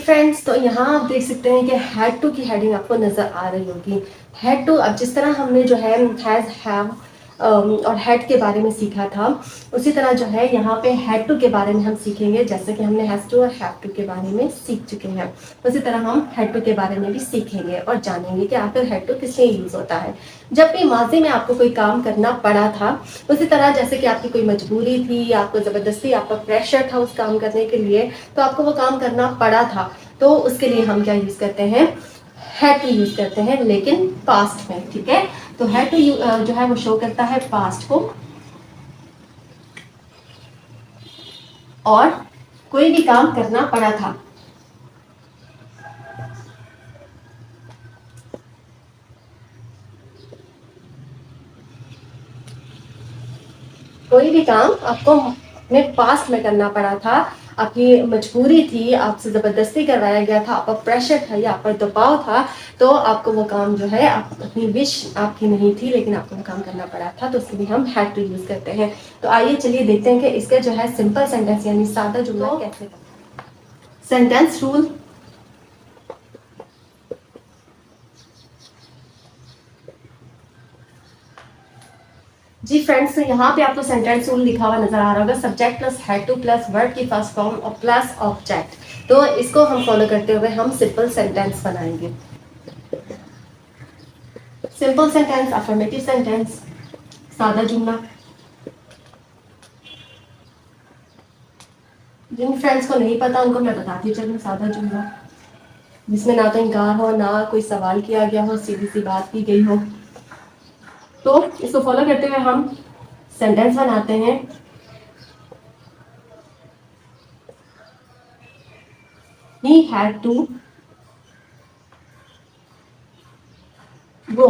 Friends, तो यहाँ आप देख सकते हैं कि हैड टू की हेडिंग आपको नज़र आ रही होगी। हैड टू, अब जिस तरह हमने जो है हैज़, हैव और हैड के बारे में सीखा था, उसी तरह जो है यहाँ पे हैड टू के बारे में हम सीखेंगे। जैसे कि हमने हैज़ टू और हैव टू के बारे में सीख चुके हैं, उसी तरह हम हैड टू के बारे में भी सीखेंगे और जानेंगे कि आखिर हैड टू किस लिए यूज़ होता है। जब भी माजी में आपको कोई काम करना पड़ा था, उसी तरह जैसे कि आपकी कोई मजबूरी थी, आपको ज़बरदस्ती, आपका प्रेशर था उस काम करने के लिए, तो आपको वो काम करना पड़ा था, तो उसके लिए हम क्या यूज़ करते हैं, हैड टू यूज़ करते हैं, लेकिन पास्ट में। ठीक है, तो हैड टू जो है वो शो करता है पास्ट को, और कोई भी काम करना पड़ा था। कोई भी काम आपको अपने पास्ट में करना पड़ा था, आपकी मजबूरी थी, आपसे ज़बरदस्ती करवाया गया था, आपका प्रेशर था या आप पर दबाव था, तो आपको वो काम जो है, आप अपनी विश आपकी नहीं थी लेकिन आपको वो काम करना पड़ा था, तो उसके लिए हम हैड टू यूज़ करते हैं। तो आइए चलिए देखते हैं कि इसका जो है सिंपल सेंटेंस यानी सादा जुमला कैसे बनता है। Sentence rule. जी फ्रेंड्स, तो यहाँ पे आपको सेंटेंस रूल लिखा हुआ नजर आ रहा होगा, subject plus had two plus verb की फर्स्ट फॉर्म और प्लस ऑब्जेक्ट। तो इसको हम फॉलो करते हुए हम सिंपल सेंटेंस बनाएंगे। सिंपल सेंटेंस, अफर्मेटिव सेंटेंस, सादा जुमला। जिन फ्रेंड्स को नहीं पता उनको मैं बताती चलूँ, सादा जुमला जिसमें ना तो इनकार हो, ना कोई सवाल किया गया हो, सीधी सी बात की गई हो। तो इसको फॉलो करते हुए हम सेंटेंस बनाते हैं। He had to go,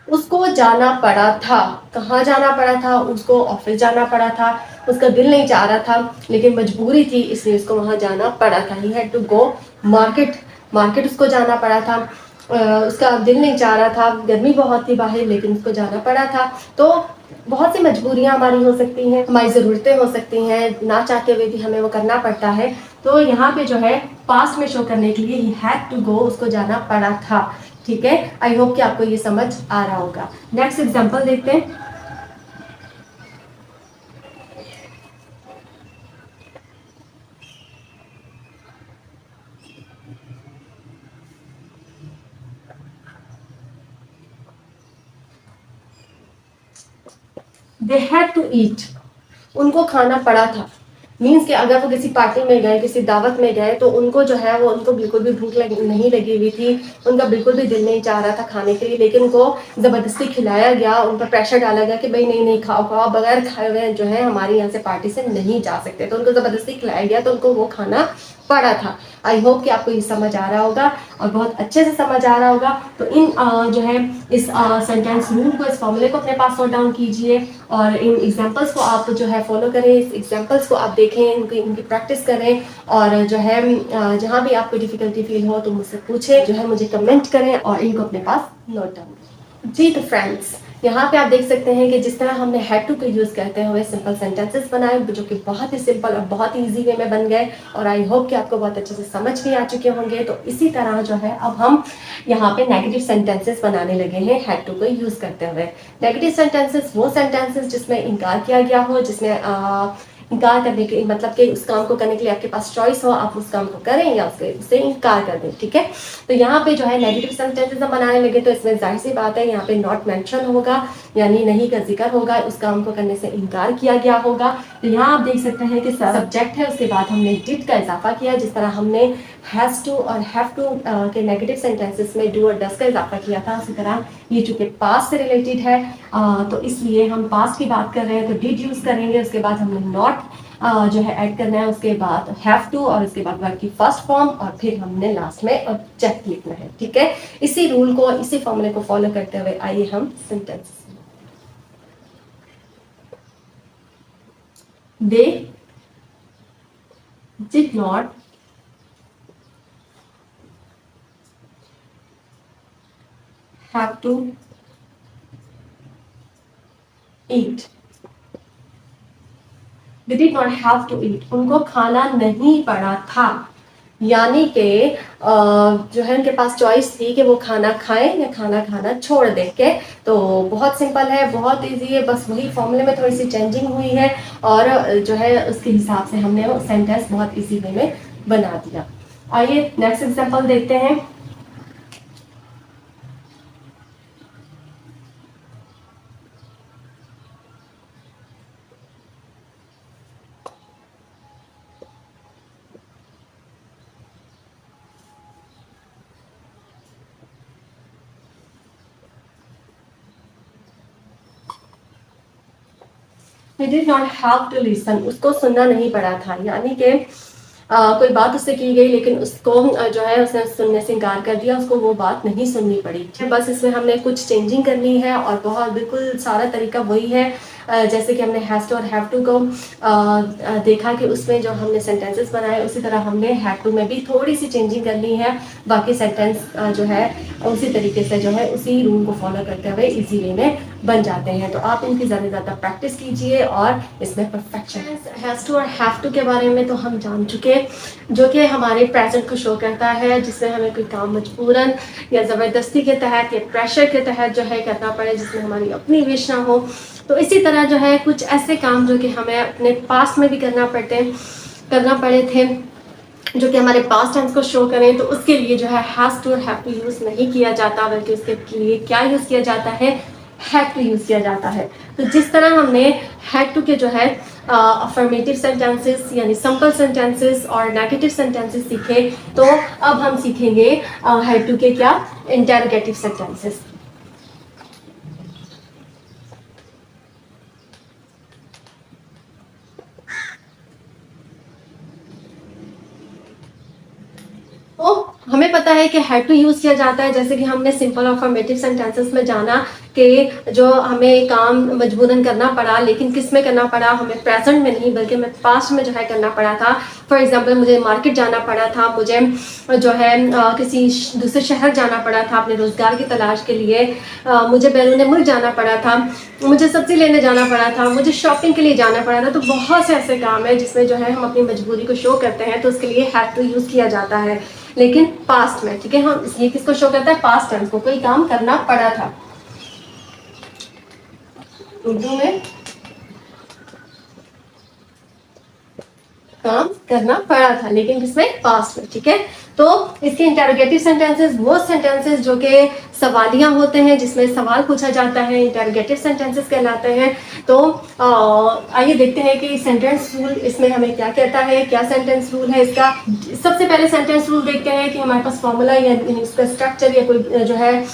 उसको जाना पड़ा था। कहाँ जाना पड़ा था? उसको ऑफिस जाना पड़ा था। उसका दिल नहीं चाह रहा था लेकिन मजबूरी थी, इसलिए उसको वहाँ जाना पड़ा था। He had to go market, market उसको जाना पड़ा था। उसका दिल नहीं चाह रहा था, गर्मी बहुत थी बाहर, लेकिन उसको जाना पड़ा था। तो बहुत सी मजबूरियां हमारी हो सकती हैं, हमारी ज़रूरतें हो सकती हैं, ना चाहते हुए भी हमें वो करना पड़ता है। तो यहाँ पे जो है पास्ट में शो करने के लिए ही हैड टू गो, उसको जाना पड़ा था। ठीक है, आई होप कि आपको ये समझ आ रहा होगा। नेक्स्ट एग्जांपल देखते हैं। दे हैड टू ईट, उनको खाना पड़ा था। मीन्स कि अगर वो किसी पार्टी में गए, किसी दावत में गए, तो उनको जो है वो, उनको बिल्कुल भी भूख नहीं लगी हुई थी, उनका बिल्कुल भी दिल नहीं चाह रहा था खाने के लिए, लेकिन उनको ज़बरदस्ती खिलाया गया, उन पर प्रेशर डाला गया कि भाई नहीं नहीं खाओ खाओ, बगैर खाए हुए जो है हमारे यहाँ से पार्टी से नहीं जा सकते, तो उनको ज़बरदस्ती खिलाया गया, तो उनको वो खाना पड़ा था। आई होप कि आपको ये समझ आ रहा होगा और बहुत अच्छे से समझ आ रहा होगा। तो इन जो है इस सेंटेंस रूल को, इस फॉर्मूले को अपने पास नोट डाउन कीजिए और इन एग्जांपल्स को आप जो है फॉलो करें, इस एग्जांपल्स को आप देखें, इनकी प्रैक्टिस करें, और जो है जहाँ भी आपको डिफिकल्टी फील हो तो मुझसे पूछें, जो है मुझे कमेंट करें और इनको अपने पास नोट डाउन करें। जी तो फ्रेंड्स, यहाँ पे आप देख सकते हैं कि जिस तरह हमने हैड टू का यूज़ करते हुए सिंपल सेंटेंसेस बनाए, जो कि बहुत ही सिंपल और बहुत ही ईजी वे में बन गए, और आई होप कि आपको बहुत अच्छे से समझ भी आ चुके होंगे। तो इसी तरह जो है अब हम यहाँ पे नेगेटिव सेंटेंसेस बनाने लगे हैं हैड टू को यूज़ करते हुए। नेगेटिव सेंटेंसेस वो सेंटेंसेस जिसमें इनकार किया गया हो, जिसमें इनकार करने के मतलब कि उस काम को करने के लिए आपके पास चॉइस हो, आप उस काम को करें या उससे इनकार कर दें। ठीक है, तो यहाँ पे जो है नेगेटिव सेंटेंसेस हम बनाने लगे, तो इसमें जाहिर सी बात है यहाँ पे नॉट मेंशन होगा, यानी नहीं का जिक्र होगा, उस काम को करने से इनकार किया गया होगा। तो यहाँ आप देख सकते हैं कि सब्जेक्ट है, उसके बाद हमने डिड का इजाफा किया, जिस तरह हमने हैज़ टू और हैव टू के नेगेटिव सेंटेंसेस में डू और डज का इजाफा किया था, उसी तरह ये चूंकि पास्ट से रिलेटेड है, तो इसलिए हम पास्ट की बात कर रहे हैं तो डिड यूज़ करेंगे, उसके बाद हमने नॉट जो है ऐड करना है, उसके बाद हैव टू और उसके बाद वर्ब की फर्स्ट फॉर्म, और फिर हमने लास्ट में ऑब्जेक्ट लिखना है। ठीक है, इसी रूल को, इसी फॉर्मूले को फॉलो करते हुए आइए हम sentence. They did not have to eat. They did not have to eat, उनको खाना नहीं पड़ा था। यानी कि जो है उनके पास चॉइस थी कि वो खाना खाएं या खाना खाना छोड़ दें के। तो बहुत सिंपल है, बहुत इजी है, बस वही फॉर्मूले में थोड़ी सी चेंजिंग हुई है और जो है उसके हिसाब से हमने वो सेंटेंस बहुत इजी वे में बना दिया। आइए नेक्स्ट एग्जांपल देखते हैं। He did not have to listen, उसको सुनना नहीं पड़ा था, यानी कि कोई बात उससे की गई लेकिन उसको जो है उसने सुनने से इनकार कर दिया, उसको वो बात नहीं सुननी पड़ी। बस इसमें हमने कुछ चेंजिंग करनी है और बहुत बिल्कुल सारा तरीका वही है। जैसे कि हमने हैज टू और हैव टू को देखा कि उसमें जो हमने सेंटेंसेस बनाए उसी तरह हमने हैव टू में भी थोड़ी सी चेंजिंग करनी है। बाकी सेंटेंस जो है उसी तरीके से जो है उसी रूल को फॉलो करते हुए इजी वे में बन जाते हैं। तो आप इनकी ज़्यादा प्रैक्टिस कीजिए और इसमें परफेक्शन। हैज़ टू और हैव टू के बारे में तो हम जान चुके, जो कि हमारे प्रेजेंट को शो करता है, जिसमें हमें कोई काम मजबूरन या ज़बरदस्ती के तहत या प्रेशर के तहत जो है करना पड़े, जिसमें हमारी अपनी विश ना हो। तो इसी तरह जो है कुछ ऐसे काम जो कि हमें अपने पास्ट में भी करना पड़े थे, जो कि हमारे पास्ट टेंस को शो करें, तो उसके लिए जो है हैज़ टू और हैव टू यूज़ नहीं किया जाता, बल्कि उसके लिए क्या यूज़ किया जाता है, हैड टू यूज़ किया जाता है। तो जिस तरह हमने हैड टू के जो है अफर्मेटिव सेंटेंसेस यानी सिंपल सेंटेंसेस और नेगेटिव सेंटेंसेस सीखे, तो अब हम सीखेंगे हैड टू के क्या, इंटेरोगेटिव सेंटेंसेस। तो हमें पता है कि हैड टू यूज़ किया जाता है, जैसे कि हमने सिंपल और फॉर्मेटिव सेंटेंसेस में जाना कि जो हमें काम मजबूरन करना पड़ा, लेकिन किस में करना पड़ा, हमें प्रेजेंट में नहीं बल्कि हमें पास्ट में जो है करना पड़ा था। फॉर एग्जांपल मुझे मार्केट जाना पड़ा था, मुझे जो है किसी दूसरे शहर जाना पड़ा था अपने रोज़गार की तलाश के लिए, मुझे बैरून मुल्क जाना पड़ा था, मुझे सब्ज़ी लेने जाना पड़ा था, मुझे शॉपिंग के लिए जाना पड़ा था। तो बहुत से ऐसे काम है जिसमें जो है हम अपनी मजबूरी को शो करते हैं, तो उसके लिए हैड टू यूज़ किया जाता है, लेकिन पास्ट में। ठीक है, हम ये किसको शो करता है, पास्ट टेंस को, कोई काम करना पड़ा था। उर्दू में काम करना पड़ा था, लेकिन किसमें, पास्ट में। ठीक है, तो इसके इंटेरोगेटिव सेंटेंसेस वो सेंटेंसेस जो कि सवालिया होते हैं, जिसमें सवाल पूछा जाता है, इंटेरोगेटिव सेंटेंसेस कहलाते हैं। तो आइए देखते हैं कि सेंटेंस रूल इसमें हमें क्या कहता है, क्या सेंटेंस रूल है इसका। सबसे पहले सेंटेंस रूल देखते हैं कि हमारे पास फॉर्मूला या इसका स्ट्रक्चर या कोई जो है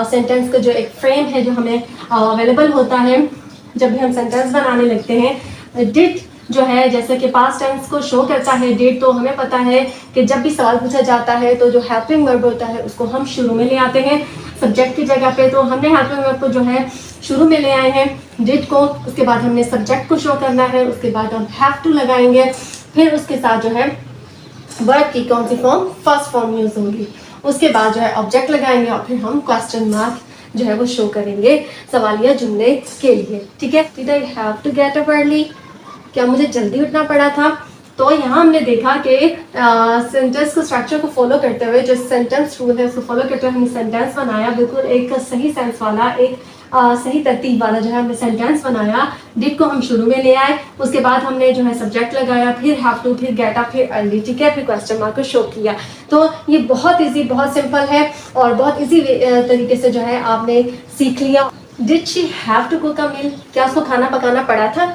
सेंटेंस का जो एक फ्रेम है जो हमें अवेलेबल होता है जब भी हम सेंटेंस बनाने लगते हैं। डिड जो है जैसे कि पास्ट टेंस को शो करता है डिड, तो हमें पता है कि जब भी सवाल पूछा जाता है तो जो हेल्पिंग वर्ब होता है उसको हम शुरू में ले आते हैं सब्जेक्ट की जगह पे। तो हमने हेल्पिंग वर्ब को जो है शुरू में ले आए हैं डिड को, उसके बाद हमने सब्जेक्ट को शो करना है, उसके बाद हम हैव टू लगाएंगे, फिर उसके साथ जो है वर्ब की कौन सी फॉर्म, फर्स्ट फॉर्म यूज होगी, उसके बाद जो है ऑब्जेक्ट लगाएंगे और फिर हम क्वेश्चन मार्क जो है वो शो करेंगे सवालिया जुमले के लिए। ठीक है, did I have to get up early, क्या मुझे जल्दी उठना पड़ा था। तो यहाँ हमने देखा कि सेंटेंस को स्ट्रक्चर को फॉलो करते हुए, जो सेंटेंस रूल है उसको फॉलो करते हुए हमने सेंटेंस बनाया, बिल्कुल एक सही सेंस वाला, एक सही तरतीब वाला जो है हमने सेंटेंस बनाया। डिड को हम शुरू में ले आए, उसके बाद हमने जो है सब्जेक्ट लगाया, फिर हैव टू, फिर गेट अप, फिर अर्ली। ठीक है, फिर क्वेश्चन मार्क को शो किया। तो ये बहुत ईजी, बहुत सिंपल है और बहुत ईजी तरीके से जो है आपने सीख लिया। Did she have to cook a meal, क्या उसको खाना पकाना पड़ा था,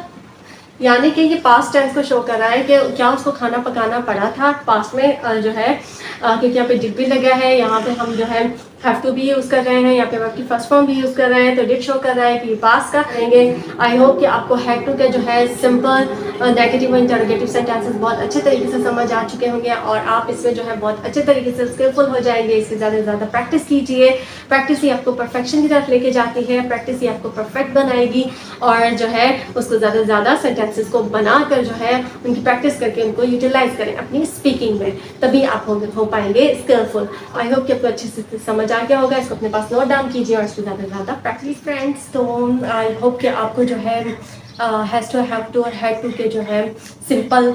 यानी कि ये पास्ट टेंस को शो कर रहा है कि क्या उसको खाना पकाना पड़ा था पास्ट में जो है, क्योंकि यहाँ पे डिड भी लगा है, यहाँ पे हम जो है हैव टू भी यूज़ कर रहे हैं, यहाँ पे वर्ब की फर्स्ट फॉर्म भी यूज़ कर रहे हैं, तो डिड शो कर रहा है कि ये पास्ट का करेंगे। आई होप कि आपको हैड टू के जो है सिंपल नेगेटिव और इंटरोगेटिव सेंटेंसेस बहुत अच्छे तरीके से समझ आ चुके होंगे और आप इसमें जो है बहुत अच्छे तरीके से स्किलफुल हो जाएंगे। इससे ज़्यादा से ज़्यादा प्रैक्टिस कीजिए, प्रैक्टिस ही आपको परफेक्शन की तरफ लेके जाती है, प्रैक्टिस ही आपको परफेक्ट बनाएगी और जो है उसको ज़्यादा से ज़्यादा सेंटेंसेस को बनाकर जो है उनकी प्रैक्टिस करके उनको यूटिलाइज करें अपनी स्पीकिंग में, तभी आप हो पाएंगे स्किलफुल। आई होप कि आपको अच्छे से समझ आ गया होगा, इसको अपने पास नोट डाउन कीजिए और इससे ज़्यादा से ज़्यादा प्रैक्टिस फ्रेंड्स। तो आई होप कि आपको जो है हैज़ टू, हैव टू और हैड टू के जो है सिंपल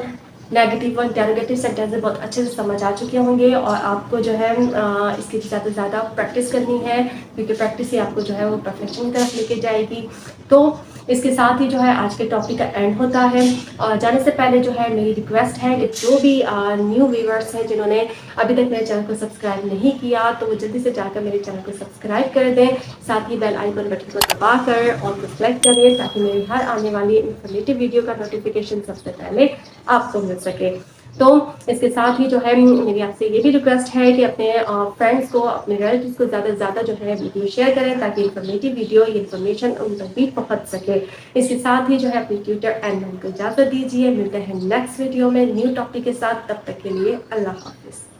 नेगेटिव और इंटेरोगेटिव सेंटेंसेस बहुत अच्छे से समझ आ चुके होंगे और आपको जो है इसकी ज़्यादा से ज़्यादा प्रैक्टिस करनी है, क्योंकि प्रैक्टिस ही आपको जो है वो परफेक्शन की तरफ लेके जाएगी। तो इसके साथ ही जो है आज के टॉपिक का एंड होता है। और जाने से पहले जो है मेरी रिक्वेस्ट है कि जो भी न्यू व्यूअर्स हैं जिन्होंने अभी तक मेरे चैनल को सब्सक्राइब नहीं किया, तो वो जल्दी से जाकर मेरे चैनल को सब्सक्राइब कर दें, साथ ही बेल आइकन बटन को दबाकर और को सेलेक्ट करें, ताकि मेरी हर आने वाली इन्फॉर्मेटिव वीडियो का नोटिफिकेशन सबसे पहले आपको मिल सके। तो इसके साथ ही जो है मेरी आपसे ये भी रिक्वेस्ट है कि अपने फ्रेंड्स को, अपने रिलेटिव्स को ज़्यादा से ज़्यादा जो है वीडियो शेयर करें, ताकि इन्फॉर्मेटिव वीडियो, इन्फॉर्मेशन उन तक भी पहुंच सके। इसके साथ ही जो है अपनी ट्विटर एंड को इजाज़त दीजिए। मिलते हैं नेक्स्ट वीडियो में न्यू टॉपिक के साथ, तब तक के लिए अल्लाह हाफिज़।